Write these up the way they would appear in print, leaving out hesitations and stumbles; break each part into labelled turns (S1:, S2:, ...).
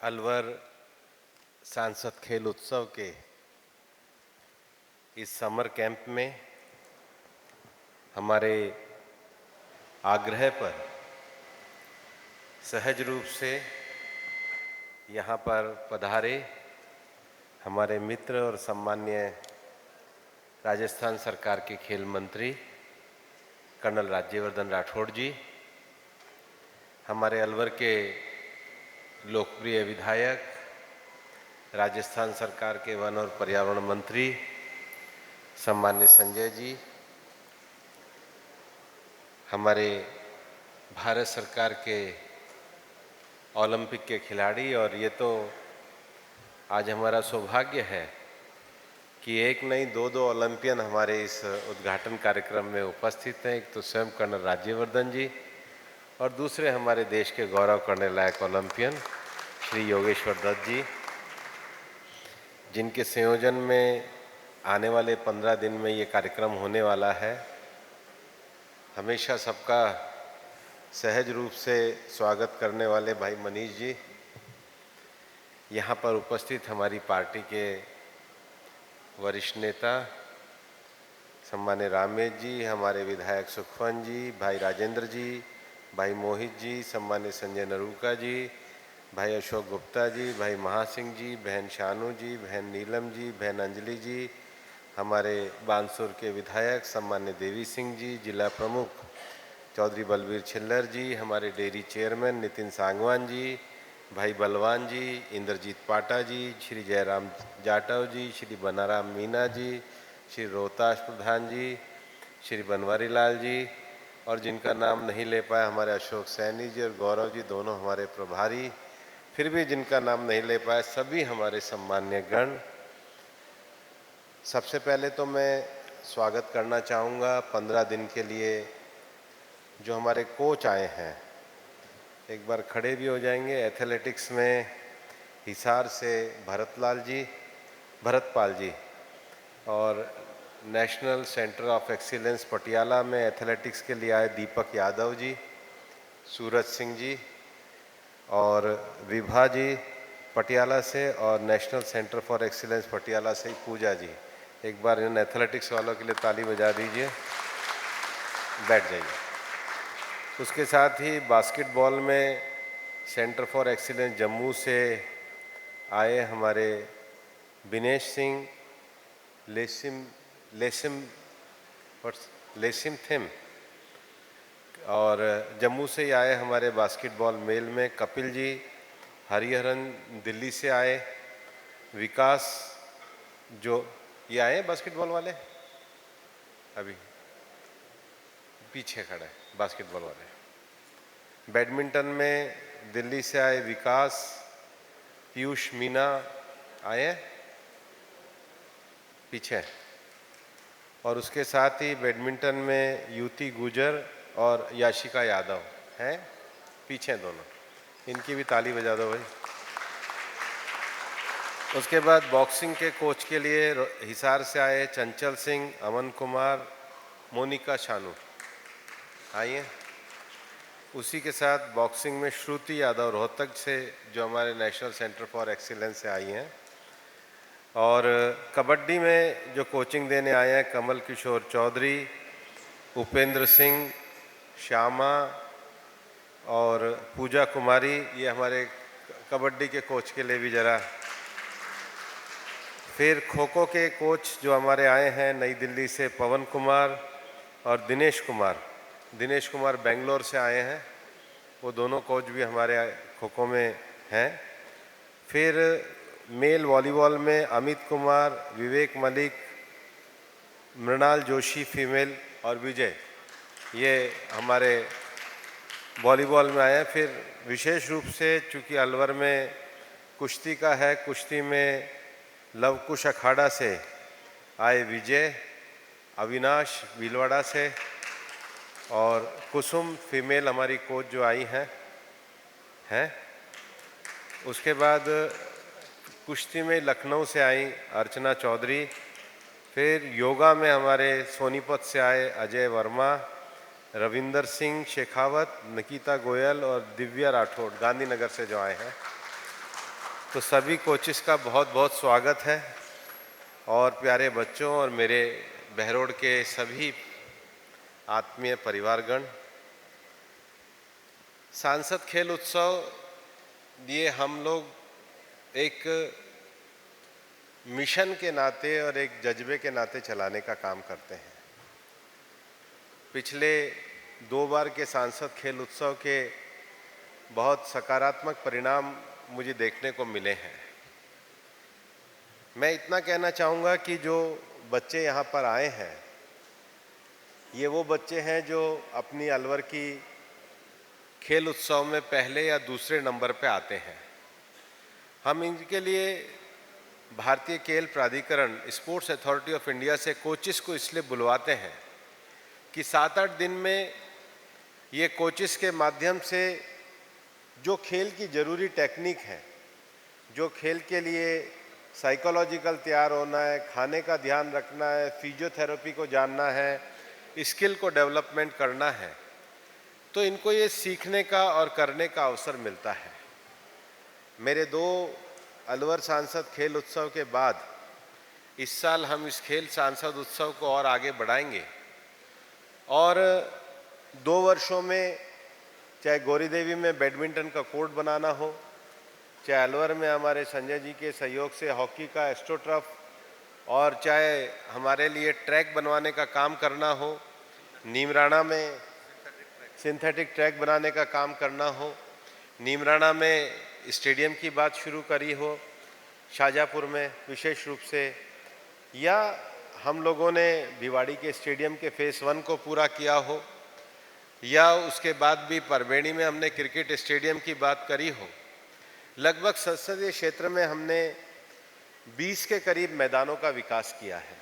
S1: अलवर सांसद खेल उत्सव के इस समर कैंप में हमारे आग्रह पर सहज रूप से यहाँ पर पधारे हमारे मित्र और सम्मान्य राजस्थान सरकार के खेल मंत्री कर्नल राज्यवर्धन राठौड़ जी, हमारे अलवर के लोकप्रिय विधायक, राजस्थान सरकार के वन और पर्यावरण मंत्री सम्मान्य संजय जी, हमारे भारत सरकार के ओलंपिक के खिलाड़ी, और ये तो आज हमारा सौभाग्य है कि एक नहीं दो ओलंपियन हमारे इस उद्घाटन कार्यक्रम में उपस्थित हैं। एक तो स्वयं कर्नल राज्यवर्धन जी और दूसरे हमारे देश के गौरव करने लायक ओलंपियन श्री योगेश्वर दत्त जी, जिनके संयोजन में आने वाले 15 दिन में ये कार्यक्रम होने वाला है। हमेशा सबका सहज रूप से स्वागत करने वाले भाई मनीष जी, यहाँ पर उपस्थित हमारी पार्टी के वरिष्ठ नेता सम्मान्य रामेश जी, हमारे विधायक सुखवंत जी, भाई राजेंद्र जी, भाई मोहित जी, सम्मान्य संजय नरूका जी, भाई अशोक गुप्ता जी, भाई महासिंह जी, बहन शानू जी, बहन नीलम जी, बहन अंजलि जी, हमारे बानसूर के विधायक सम्मान्य देवी सिंह जी, जिला प्रमुख चौधरी बलबीर छिल्लर जी, हमारे डेयरी चेयरमैन नितिन सांगवान जी, भाई बलवान जी, इंद्रजीत पाटा जी, श्री जयराम जाटव जी, श्री बनाराम मीना जी, श्री रोहताश प्रधान जी, श्री बनवारी लाल जी, और जिनका नाम नहीं ले पाए हमारे अशोक सैनी जी और गौरव जी, दोनों हमारे प्रभारी, फिर भी जिनका नाम नहीं ले पाए सभी हमारे सम्मान्य गण। सबसे पहले तो मैं स्वागत करना चाहूँगा 15 दिन के लिए जो हमारे कोच आए हैं। एक बार खड़े भी हो जाएंगे। एथलेटिक्स में हिसार से भरतपाल जी, और national centre of excellence Patiala में एथलेटिक्स के लिए आए दीपक यादव जी, सूरज सिंह जी, और विभा जी पटियाला से, और national centre for excellence Patiala से पूजा जी। एक बार इन एथलेटिक्स वालों के लिए ताली बजा दीजिए। बैठ जाइए। उसके साथ ही बास्केटबॉल में सेंटर फॉर एक्सीलेंस जम्मू से आए हमारे बिनेश सिंह लेसिम थिम, और जम्मू से ही आए हमारे बास्केटबॉल मेल में कपिल जी, हरिहरन दिल्ली से आए विकास, जो ये आए बास्केटबॉल वाले अभी पीछे खड़े बास्केटबॉल वाले। बैडमिंटन में दिल्ली से आए विकास, पीयूष मीना आए पीछे, और उसके साथ ही बैडमिंटन में युति गुजर और याशिका यादव हैं पीछे दोनों। इनकी भी ताली बजा दो भाई। उसके बाद बॉक्सिंग के कोच के लिए हिसार से आए चंचल सिंह, अमन कुमार, मोनिका शानू आइए। उसी के साथ बॉक्सिंग में श्रुति यादव रोहतक से, जो हमारे नेशनल सेंटर फॉर एक्सीलेंस से आई हैं। और कबड्डी में जो कोचिंग देने आए हैं कमल किशोर चौधरी, उपेंद्र सिंह, श्यामा और पूजा कुमारी, ये हमारे कबड्डी के कोच के लिए भी जरा। फिर खो खो के कोच जो हमारे आए हैं नई दिल्ली से पवन कुमार और दिनेश कुमार बेंगलोर से आए हैं। वो दोनों कोच भी हमारे खो खो में हैं। फिर मेल वॉलीबॉल में अमित कुमार, विवेक मलिक, मृणाल जोशी फीमेल और विजय, ये हमारे वॉलीबॉल में आए हैं। फिर विशेष रूप से चूँकि अलवर में कुश्ती का है, कुश्ती में लवकुश अखाड़ा से आए विजय, अविनाश भीलवाड़ा से, और कुसुम फीमेल हमारी कोच जो आई हैं। उसके बाद कुश्ती में लखनऊ से आई अर्चना चौधरी। फिर योगा में हमारे सोनीपत से आए अजय वर्मा, रविंदर सिंह शेखावत, निकिता गोयल और दिव्या राठौड़ गांधीनगर से जो आए हैं। तो सभी कोचेस का बहुत बहुत स्वागत है और प्यारे बच्चों और मेरे बहरोड के सभी आत्मीय परिवारगण, सांसद खेल उत्सव ये हम लोग एक मिशन के नाते और एक जज्बे के नाते चलाने का काम करते हैं। पिछले 2 बार के सांसद खेल उत्सव के बहुत सकारात्मक परिणाम मुझे देखने को मिले हैं। मैं इतना कहना चाहूँगा कि जो बच्चे यहाँ पर आए हैं, ये वो बच्चे हैं जो अपनी अलवर की खेल उत्सव में पहले या दूसरे नंबर पे आते हैं। हम इनके लिए भारतीय खेल प्राधिकरण, स्पोर्ट्स अथॉरिटी ऑफ इंडिया से कोचेस को इसलिए बुलवाते हैं कि 7-8 दिन में ये कोचेस के माध्यम से जो खेल की ज़रूरी टेक्निक है, जो खेल के लिए साइकोलॉजिकल तैयार होना है, खाने का ध्यान रखना है, फिजियोथेरेपी को जानना है, स्किल को डेवलपमेंट करना है, तो इनको ये सीखने का और करने का अवसर मिलता है। मेरे 2 अलवर सांसद खेल उत्सव के बाद इस साल हम इस खेल सांसद उत्सव को और आगे बढ़ाएंगे और 2 वर्षों में चाहे गौरी देवी में बैडमिंटन का कोर्ट बनाना हो, चाहे अलवर में हमारे संजय जी के सहयोग से हॉकी का एस्ट्रोटर्फ, और चाहे हमारे लिए ट्रैक बनवाने का काम करना हो, नीमराणा में सिंथेटिक ट्रैक बनाने का काम करना हो, नीमराणा में स्टेडियम की बात शुरू करी हो, शाहजहाँपुर में विशेष रूप से, या हम लोगों ने भिवाड़ी के स्टेडियम के फेज़ 1 को पूरा किया हो, या उसके बाद भी परवेणी में हमने क्रिकेट स्टेडियम की बात करी हो। लगभग संसदीय क्षेत्र में हमने 20 के करीब मैदानों का विकास किया है।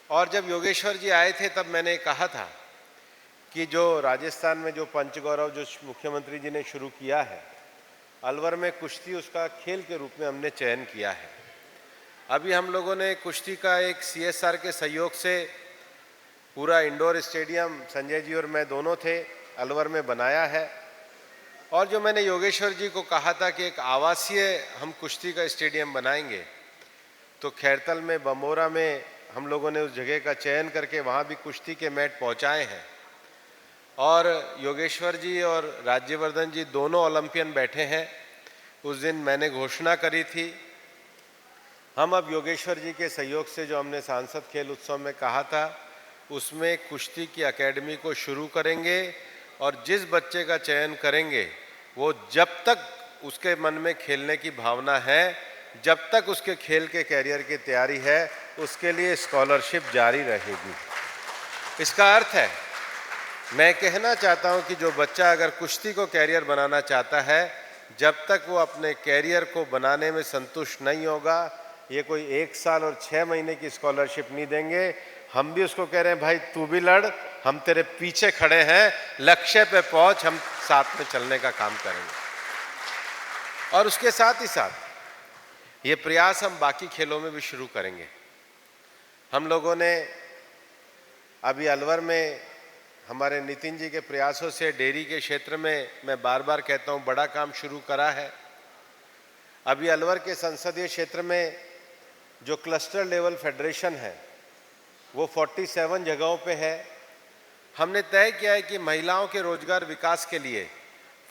S1: और जब योगेश्वर जी आए थे तब मैंने कहा था कि जो राजस्थान में जो पंचगौरव जो मुख्यमंत्री जी ने शुरू किया है, अलवर में कुश्ती उसका खेल के रूप में हमने चयन किया है। अभी हम लोगों ने कुश्ती का एक CSR के सहयोग से पूरा इंडोर स्टेडियम, संजय जी और मैं दोनों थे, अलवर में बनाया है। और जो मैंने योगेश्वर जी को कहा था कि एक आवासीय हम कुश्ती का स्टेडियम बनाएंगे, तो खैरतल में, बमोरा में हम लोगों ने उस जगह का चयन करके वहाँ भी कुश्ती के मैट पहुँचाए हैं। और योगेश्वर जी और राज्यवर्धन जी दोनों ओलंपियन बैठे हैं। उस दिन मैंने घोषणा करी थी, हम अब योगेश्वर जी के सहयोग से जो हमने सांसद खेल उत्सव में कहा था, उसमें कुश्ती की एकेडमी को शुरू करेंगे और जिस बच्चे का चयन करेंगे वो जब तक उसके मन में खेलने की भावना है, जब तक उसके खेल के कैरियर की तैयारी है, उसके लिए स्कॉलरशिप जारी रहेगी। इसका अर्थ है, मैं कहना चाहता हूं कि जो बच्चा अगर कुश्ती को कैरियर बनाना चाहता है, जब तक वो अपने कैरियर को बनाने में संतुष्ट नहीं होगा, ये कोई 1 साल और 6 महीने की स्कॉलरशिप नहीं देंगे। हम भी उसको कह रहे हैं, भाई तू भी लड़, हम तेरे पीछे खड़े हैं, लक्ष्य पे पहुंच, हम साथ में चलने का काम करेंगे। और उसके साथ ही साथ ये प्रयास हम बाकी खेलों में भी शुरू करेंगे। हम लोगों ने अभी अलवर में हमारे नितिन जी के प्रयासों से डेयरी के क्षेत्र में, मैं बार बार कहता हूँ, बड़ा काम शुरू करा है। अभी अलवर के संसदीय क्षेत्र में जो क्लस्टर लेवल फेडरेशन है वो 47 जगहों पे है। हमने तय किया है कि महिलाओं के रोजगार विकास के लिए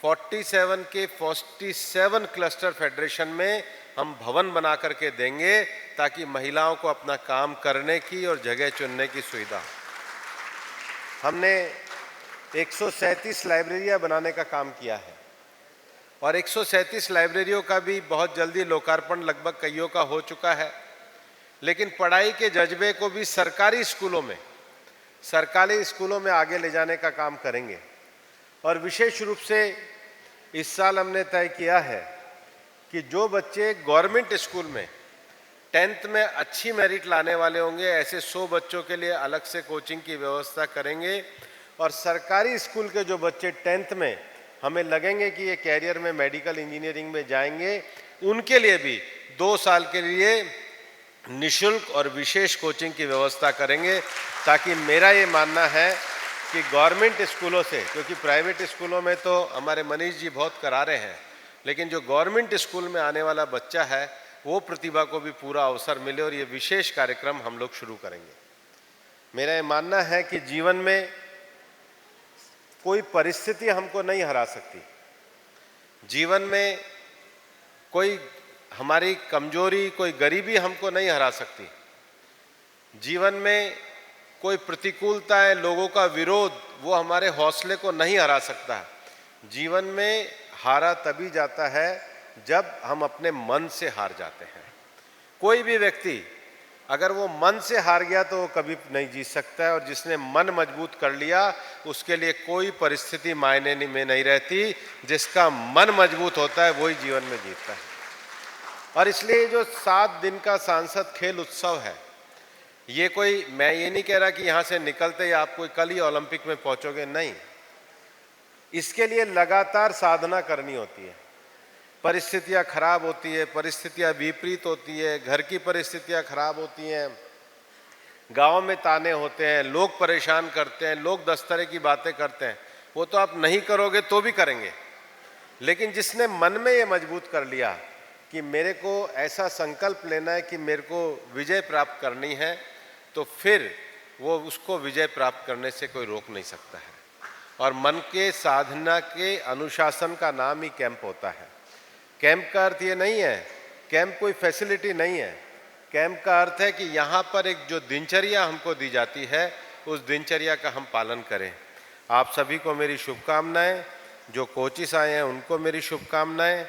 S1: 47 क्लस्टर फेडरेशन में हम भवन बना करके देंगे, ताकि महिलाओं को अपना काम करने की और जगह चुनने की सुविधा। हमने 137 लाइब्रेरियां बनाने का काम किया है और 137 लाइब्रेरियों का भी बहुत जल्दी लोकार्पण लगभग कईयों का हो चुका है। लेकिन पढ़ाई के जज्बे को भी सरकारी स्कूलों में आगे ले जाने का काम करेंगे। और विशेष रूप से इस साल हमने तय किया है कि जो बच्चे गवर्नमेंट स्कूल में 10th में अच्छी मेरिट लाने वाले होंगे, ऐसे 100 बच्चों के लिए अलग से कोचिंग की व्यवस्था करेंगे। और सरकारी स्कूल के जो बच्चे 10th में हमें लगेंगे कि ये कैरियर में मेडिकल इंजीनियरिंग में जाएंगे, उनके लिए भी 2 साल के लिए निःशुल्क और विशेष कोचिंग की व्यवस्था करेंगे। ताकि मेरा ये मानना है कि गवर्नमेंट स्कूलों से, क्योंकि प्राइवेट स्कूलों में तो हमारे मनीष जी बहुत करा रहे हैं, लेकिन जो गवर्नमेंट स्कूल में आने वाला बच्चा है वो प्रतिभा को भी पूरा अवसर मिले, और ये विशेष कार्यक्रम हम लोग शुरू करेंगे। मेरा ये मानना है कि जीवन में कोई परिस्थिति हमको नहीं हरा सकती, जीवन में कोई हमारी कमजोरी, कोई गरीबी हमको नहीं हरा सकती, जीवन में कोई प्रतिकूलताएं, लोगों का विरोध, वो हमारे हौसले को नहीं हरा सकता। जीवन में हारा तभी जाता है जब हम अपने मन से हार जाते हैं। कोई भी व्यक्ति अगर वो मन से हार गया तो वो कभी नहीं जीत सकता है, और जिसने मन मजबूत कर लिया उसके लिए कोई परिस्थिति मायने में नहीं रहती। जिसका मन मजबूत होता है वही जीवन में जीतता है। और इसलिए जो 7 दिन का सांसद खेल उत्सव है, ये कोई, मैं ये नहीं कह रहा कि यहाँ से निकलते ही आप कोई कल ही ओलंपिक में पहुँचोगे, नहीं। इसके लिए लगातार साधना करनी होती है। परिस्थितियाँ खराब होती है, परिस्थितियाँ विपरीत होती है, घर की परिस्थितियाँ खराब होती हैं, गांव में ताने होते हैं, लोग परेशान करते हैं, लोग 10 तरह की बातें करते हैं। वो तो आप नहीं करोगे तो भी करेंगे, लेकिन जिसने मन में ये मजबूत कर लिया कि मेरे को ऐसा संकल्प लेना है कि मेरे को विजय प्राप्त करनी है, तो फिर वो उसको विजय प्राप्त करने से कोई रोक नहीं सकता है। और मन के साधना के अनुशासन का नाम ही कैंप होता है। कैंप का अर्थ ये नहीं है, कैंप कोई फैसिलिटी नहीं है। कैंप का अर्थ है कि यहाँ पर एक जो दिनचर्या हमको दी जाती है, उस दिनचर्या का हम पालन करें। आप सभी को मेरी शुभकामनाएं, जो कोचिस आए हैं उनको मेरी शुभकामनाएं।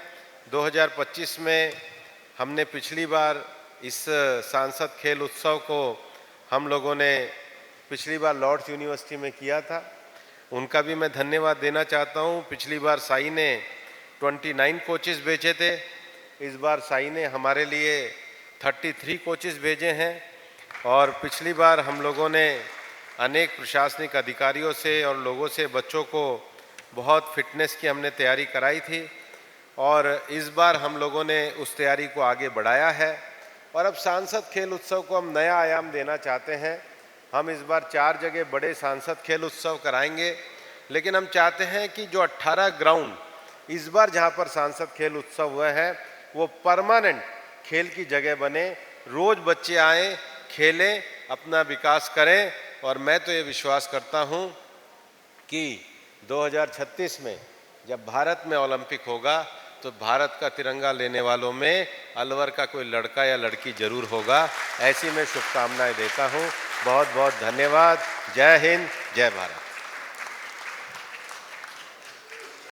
S1: 2025 में हमने पिछली बार इस सांसद खेल उत्सव को हम लोगों ने पिछली बार लॉर्ड्स यूनिवर्सिटी में किया था, उनका भी मैं धन्यवाद देना चाहता हूँ। पिछली बार साई ने 29 कोचेस भेजे थे, इस बार साई ने हमारे लिए 33 कोचेस भेजे हैं। और पिछली बार हम लोगों ने अनेक प्रशासनिक अधिकारियों से और लोगों से बच्चों को बहुत फिटनेस की हमने तैयारी कराई थी, और इस बार हम लोगों ने उस तैयारी को आगे बढ़ाया है। और अब सांसद खेल उत्सव को हम नया आयाम देना चाहते हैं। हम इस बार 4 जगह बड़े सांसद खेल उत्सव कराएंगे, लेकिन हम चाहते हैं कि जो 18 ग्राउंड इस बार जहाँ पर सांसद खेल उत्सव हुआ है वो परमानेंट खेल की जगह बने, रोज बच्चे आएँ, खेलें, अपना विकास करें। और मैं तो ये विश्वास करता हूँ कि 2036 में जब भारत में ओलंपिक होगा तो भारत का तिरंगा लेने वालों में अलवर का कोई लड़का या लड़की जरूर होगा। ऐसी मैं शुभकामनाएं देता हूँ। बहुत बहुत धन्यवाद। जय हिंद, जय भारत।